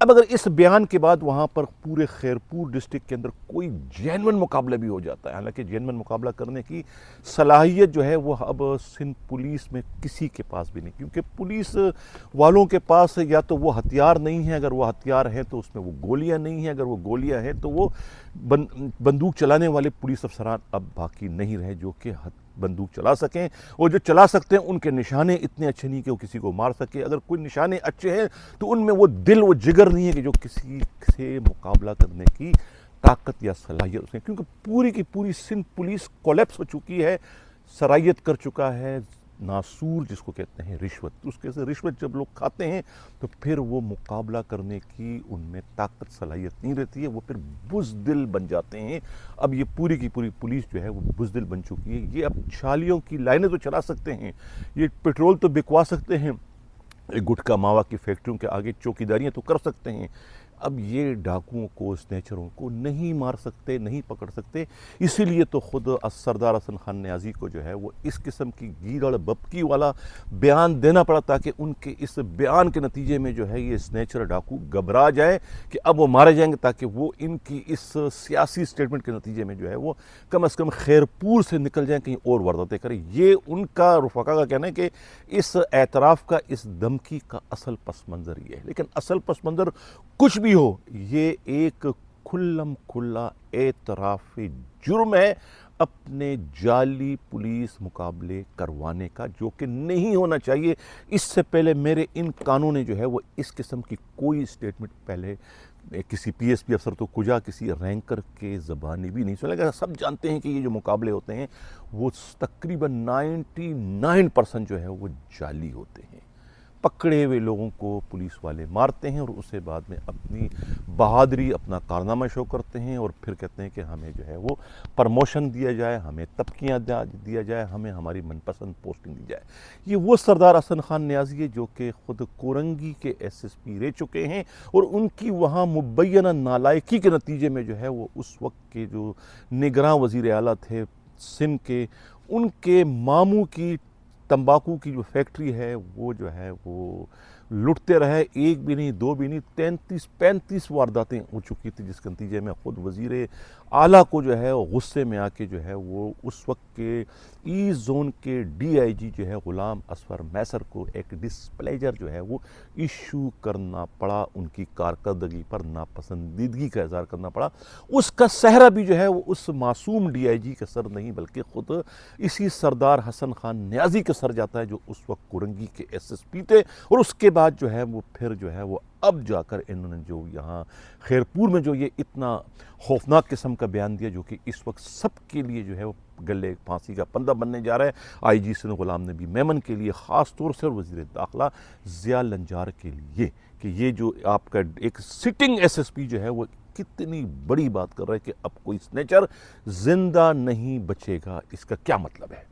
اب اگر اس بیان کے بعد وہاں پر پورے خیرپور ڈسٹرکٹ کے اندر کوئی جینون مقابلہ بھی ہو جاتا ہے، حالانکہ جینون مقابلہ کرنے کی صلاحیت جو ہے وہ اب سندھ پولیس میں کسی کے پاس بھی نہیں، کیونکہ پولیس والوں کے پاس یا تو وہ ہتھیار نہیں ہیں، اگر وہ ہتھیار ہیں تو اس میں وہ گولیاں نہیں ہیں، اگر وہ گولیاں ہیں تو وہ بندوق چلانے والے پولیس افسران اب باقی نہیں رہے جو کہ بندوق چلا سکیں، اور جو چلا سکتے ہیں ان کے نشانے اتنے اچھے نہیں کہ وہ کسی کو مار سکے، اگر کوئی نشانے اچھے ہیں تو ان میں وہ دل و جگر نہیں ہے کہ جو کسی سے مقابلہ کرنے کی طاقت یا صلاحیت اس میں، کیونکہ پوری کی پوری سندھ پولیس کولیپس ہو چکی ہے، سرایت کر چکا ہے ناسور جس کو کہتے ہیں رشوت، اس کے سے رشوت جب لوگ کھاتے ہیں تو پھر وہ مقابلہ کرنے کی ان میں طاقت صلاحیت نہیں رہتی ہے، وہ پھر بزدل بن جاتے ہیں۔ اب یہ پوری کی پوری پولیس جو ہے وہ بزدل بن چکی ہے، یہ اب چھالیوں کی لائنیں تو چلا سکتے ہیں، یہ پیٹرول تو بکوا سکتے ہیں، گٹکا ماوا کی فیکٹریوں کے آگے چوکیداریاں تو کر سکتے ہیں، اب یہ ڈاکوؤں کو سنیچروں کو نہیں مار سکتے، نہیں پکڑ سکتے، اسی لیے تو خود سردار حسن خان نیازی کو جو ہے وہ اس قسم کی گیدڑ ببکی والا بیان دینا پڑا تاکہ ان کے اس بیان کے نتیجے میں جو ہے یہ سنیچر ڈاکو گھبرا جائے کہ اب وہ مارے جائیں گے، تاکہ وہ ان کی اس سیاسی سٹیٹمنٹ کے نتیجے میں جو ہے وہ کم از کم خیرپور سے نکل جائیں، کہیں اور وارداتیں کریں۔ یہ ان کا رفقا کا کہنا ہے کہ اس اعتراف کا، اس دھمکی کا اصل پس منظر یہ ہے، لیکن اصل پس منظر کچھ بھی ہو، یہ ایک کھلم کھلا اعتراف جرم ہے اپنے جعلی پولیس مقابلے کروانے کا، جو کہ نہیں ہونا چاہیے۔ اس سے پہلے میرے ان کانوں نے جو ہے وہ اس قسم کی کوئی سٹیٹمنٹ پہلے کسی پی ایس پی افسر تو کجا کسی رینکر کے زبانی بھی نہیں سنا گیا۔ سب جانتے ہیں کہ یہ جو مقابلے ہوتے ہیں وہ تقریباً 99% جو ہے وہ جعلی ہوتے ہیں، پکڑے ہوئے لوگوں کو پولیس والے مارتے ہیں اور اسے بعد میں اپنی بہادری، اپنا کارنامہ شو کرتے ہیں اور پھر کہتے ہیں کہ ہمیں جو ہے وہ پرموشن دیا جائے، ہمیں تبکیاں دیا جائے، ہمیں ہماری من پسند پوسٹنگ دی جائے۔ یہ وہ سردار حسن خان نیازی ہے جو کہ خود کورنگی کے ایس ایس پی رہ چکے ہیں، اور ان کی وہاں مبینہ نالائکی کے نتیجے میں جو ہے وہ اس وقت کے جو نگراں وزیر اعلیٰ تھے سندھ کے، ان کے ماموں کی تمباکو کی جو فیکٹری ہے وہ جو ہے وہ لٹتے رہے، ایک بھی نہیں، دو بھی نہیں، 35 وارداتیں ہو چکی تھی، جس کے نتیجے میں خود وزیر اعلیٰ کو جو ہے غصے میں آ کے جو ہے وہ اس وقت کے ایسٹ زون کے ڈی آئی جی جو ہے غلام اصفر میسر کو ایک ڈسپلیجر جو ہے وہ ایشو کرنا پڑا، ان کی کارکردگی پر ناپسندیدگی کا اظہار کرنا پڑا۔ اس کا صحرا بھی جو ہے وہ اس معصوم ڈی آئی جی کے سر نہیں بلکہ خود اسی سردار حسن خان نیازی کے سر جاتا ہے جو اس وقت کورنگی کے ایس ایس پی تھے، اور اس کے بعد جو ہے وہ پھر جو ہے وہ اب جا کر انہوں نے جو یہاں خیرپور میں جو یہ اتنا خوفناک قسم کا بیان دیا جو کہ اس وقت سب کے لیے جو ہے وہ گلے پھانسی کا پندہ بننے جا رہا ہے، آئی جی سندھ غلام نبی میمن کے لیے خاص طور سے، اور وزیر داخلہ ضیاء لنجار کے لیے، کہ یہ جو آپ کا ایک سٹنگ ایس ایس پی جو ہے وہ کتنی بڑی بات کر رہا ہے کہ اب کوئی سنیچر زندہ نہیں بچے گا۔ اس کا کیا مطلب ہے؟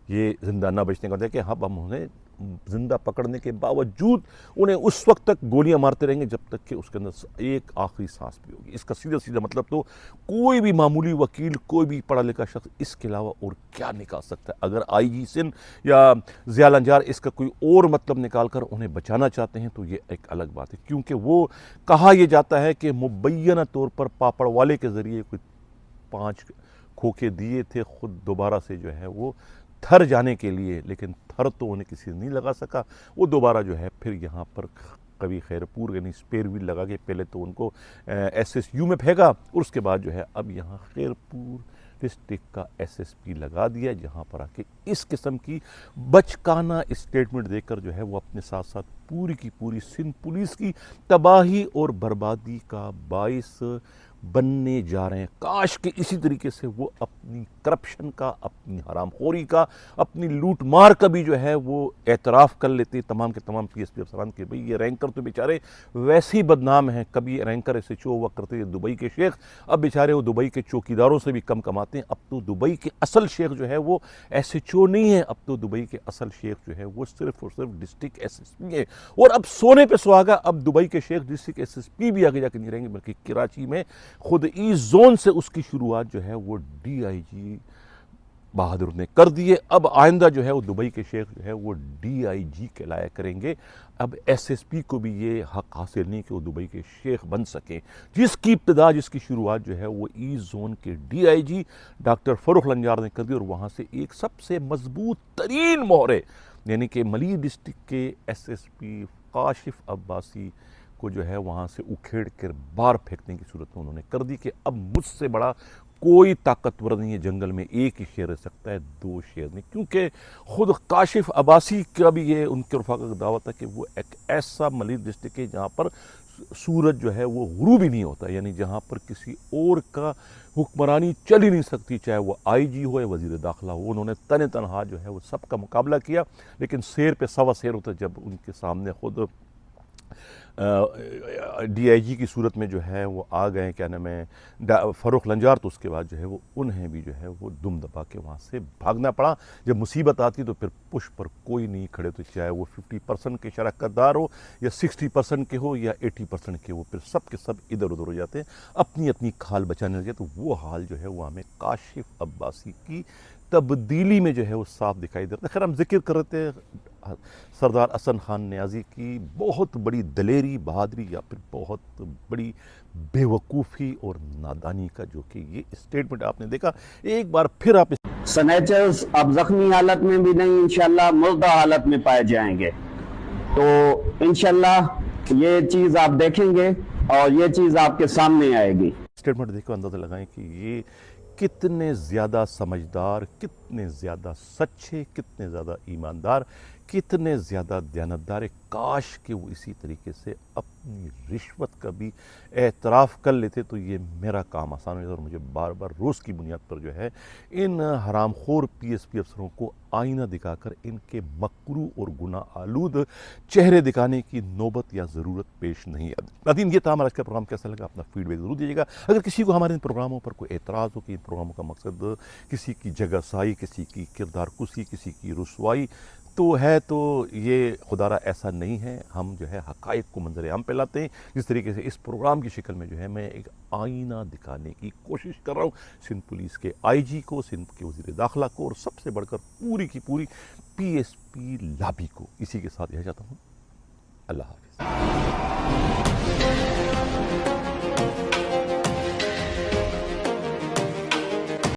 یہ زندہ نہ بچنے کا مطلب ہے کہ اب ہم انہیں زندہ پکڑنے کے باوجود انہیں اس وقت تک گولیاں مارتے رہیں گے جب تک کہ اس کے اندر ایک آخری سانس بھی ہوگی۔ اس کا سیدھا مطلب تو کوئی بھی معمولی وکیل، کوئی بھی پڑھا لکھا شخص اس کے علاوہ اور کیا نکال سکتا ہے؟ اگر آئی جی سندھ یا ضیاء لنجار اس کا کوئی اور مطلب نکال کر انہیں بچانا چاہتے ہیں تو یہ ایک الگ بات ہے، کیونکہ وہ کہا یہ جاتا ہے کہ مبینہ طور پر پاپڑ والے کے ذریعے کوئی 5 کھوکے دیے تھے خود دوبارہ سے جو ہے وہ تھر جانے کے لیے، لیکن تھر تو انہیں کسی نے نہیں لگا سکا، وہ دوبارہ جو ہے پھر یہاں پر کبھی خیرپور یعنی اسپیئر ویل لگا کے پہلے تو ان کو ایس ایس یو میں پھینکا، اور اس کے بعد جو ہے اب یہاں خیرپور ڈسٹرکٹ کا ایس ایس پی لگا دیا، جہاں پر آ کے اس قسم کی بچکانہ اسٹیٹمنٹ دے کر جو ہے وہ اپنے ساتھ ساتھ پوری کی پوری سندھ پولیس کی تباہی اور بربادی کا باعث بننے جا رہے ہیں۔ کاش کہ اسی طریقے سے وہ اپنی کرپشن کا، اپنی حرام خوری کا، اپنی لوٹ مار کا بھی جو ہے وہ اعتراف کر لیتے تمام کے تمام پی ایس پی افسران کے بھئی یہ رینکر تو بیچارے ویسے ہی بدنام ہیں، کبھی رینکر ایس ایچ او ہوا کرتے ہیں دبئی کے شیخ، اب بیچارے وہ دبئی کے چوکیداروں سے بھی کم کماتے ہیں، اب تو دبئی کے اصل شیخ جو ہے وہ ایس ایچ او نہیں ہے، اب تو دبئی کے اصل شیخ جو ہے وہ صرف اور صرف ڈسٹرکٹ ایس ایس پی ہے، اور اب سونے پہ سہاگا اب دبئی کے شیخ ڈسٹرکٹ ایس ایس پی بھی آگے جا کے نہیں رہیں گے، بلکہ کراچی میں خود ایسٹ زون سے اس کی شروعات جو ہے وہ ڈی آئی جی بہادر نے کر دیے۔ اب آئندہ جو ہے وہ دبئی کے شیخ جو ہے وہ DIG کہلایا کریں گے۔ اب SSP کو بھی یہ حق حاصل نہیں کہ وہ دبئی کے شیخ بن سکیں۔ جس کی ابتدا، جس کی شروعات جو ہے وہ ایسٹ زون کے DIG ڈاکٹر فروخ لنجار نے کر دی، اور وہاں سے ایک سب سے مضبوط ترین مہرے یعنی کہ ملی ڈسٹرکٹ کے SSP کاشف عباسی کو جو ہے وہاں سے اکھیڑ کر باہر پھینکنے کی صورت میں انہوں نے کر دی کہ اب مجھ سے بڑا کوئی طاقتور نہیں ہے جنگل میں، ایک ہی شیر رہ سکتا ہے، دو شیر نہیں۔ کیونکہ خود کاشف عباسی کا بھی یہ ان کے رفاقہ کا دعویٰ تھا کہ وہ ایک ایسا ملی ڈسٹرکٹ ہے جہاں پر سورج جو ہے وہ غروب ہی نہیں ہوتا، یعنی جہاں پر کسی اور کا حکمرانی چل ہی نہیں سکتی، چاہے وہ IG ہو یا وزیر داخلہ ہو۔ انہوں نے تن تنہا جو ہے وہ سب کا مقابلہ کیا، لیکن شیر پہ سوا شیر ہوتا جب ان کے سامنے خود DIG کی صورت میں جو ہے وہ آ گئے، کیا نام ہے، فروخ لنجار، تو اس کے بعد جو ہے وہ انہیں بھی جو ہے وہ دم دبا کے وہاں سے بھاگنا پڑا۔ جب مصیبت آتی تو پھر پش پر کوئی نہیں کھڑے، تو چاہے وہ 50% کے شراکت دار ہو یا 60% کے ہو یا 80% کے ہو، پھر سب کے سب ادھر ادھر ہو جاتے ہیں، اپنی اپنی کھال بچانے لگے۔ تو وہ حال جو ہے وہ ہمیں کاشف عباسی کی تبدیلی میں جو ہے وہ صاف دکھائی دیتا ہے۔ خیر، ہم ذکر کر رہے تھے سردار حسن خان نیازی کی بہت بڑی دلیری، بہادری، یا پھر بہت بڑی بے وقوفی اور نادانی کا، جو کہ یہ اسٹیٹمنٹ آپ نے دیکھا۔ ایک بار پھر آپ سنیچرز اب زخمی حالت میں بھی نہیں، انشاءاللہ مردہ حالت میں پائے جائیں گے، تو انشاءاللہ یہ چیز آپ دیکھیں گے اور یہ چیز آپ کے سامنے آئے گی۔ اسٹیٹمنٹ دیکھ کر اندازہ لگائیں کہ یہ کتنے زیادہ سمجھدار، کتنے زیادہ سچے، کتنے زیادہ ایماندار، کتنے زیادہ دیانتدار۔ کاش کہ وہ اسی طریقے سے اپنی رشوت کا بھی اعتراف کر لیتے تو یہ میرا کام آسان ہو جاتا، اور مجھے بار بار روز کی بنیاد پر جو ہے ان حرام خور PSP افسروں کو آئینہ دکھا کر ان کے مکروہ اور گناہ آلود چہرے دکھانے کی نوبت یا ضرورت پیش نہیں آتی۔ ناظرین، یہ تھا ہمارا آج کا پروگرام، کیسا لگا اپنا فیڈ بیک ضرور دیجیے گا۔ اگر کسی کو ہمارے ان پروگراموں پر کوئی اعتراض ہو کہ ان پروگراموں کا مقصد کسی کی جگہ سائی، کسی کی کردار کشی، کسی کی رسوائی تو ہے، تو یہ خدا را ایسا نہیں ہے۔ ہم جو ہے حقائق کو منظر عام پہ لاتے ہیں، جس طریقے سے اس پروگرام کی شکل میں جو ہے میں ایک آئینہ دکھانے کی کوشش کر رہا ہوں سندھ پولیس کے IG کو، سندھ کے وزیر داخلہ کو، اور سب سے بڑھ کر پوری کی پوری PSP لابی کو۔ اسی کے ساتھ یہ چاہتا ہوں، اللہ حافظ۔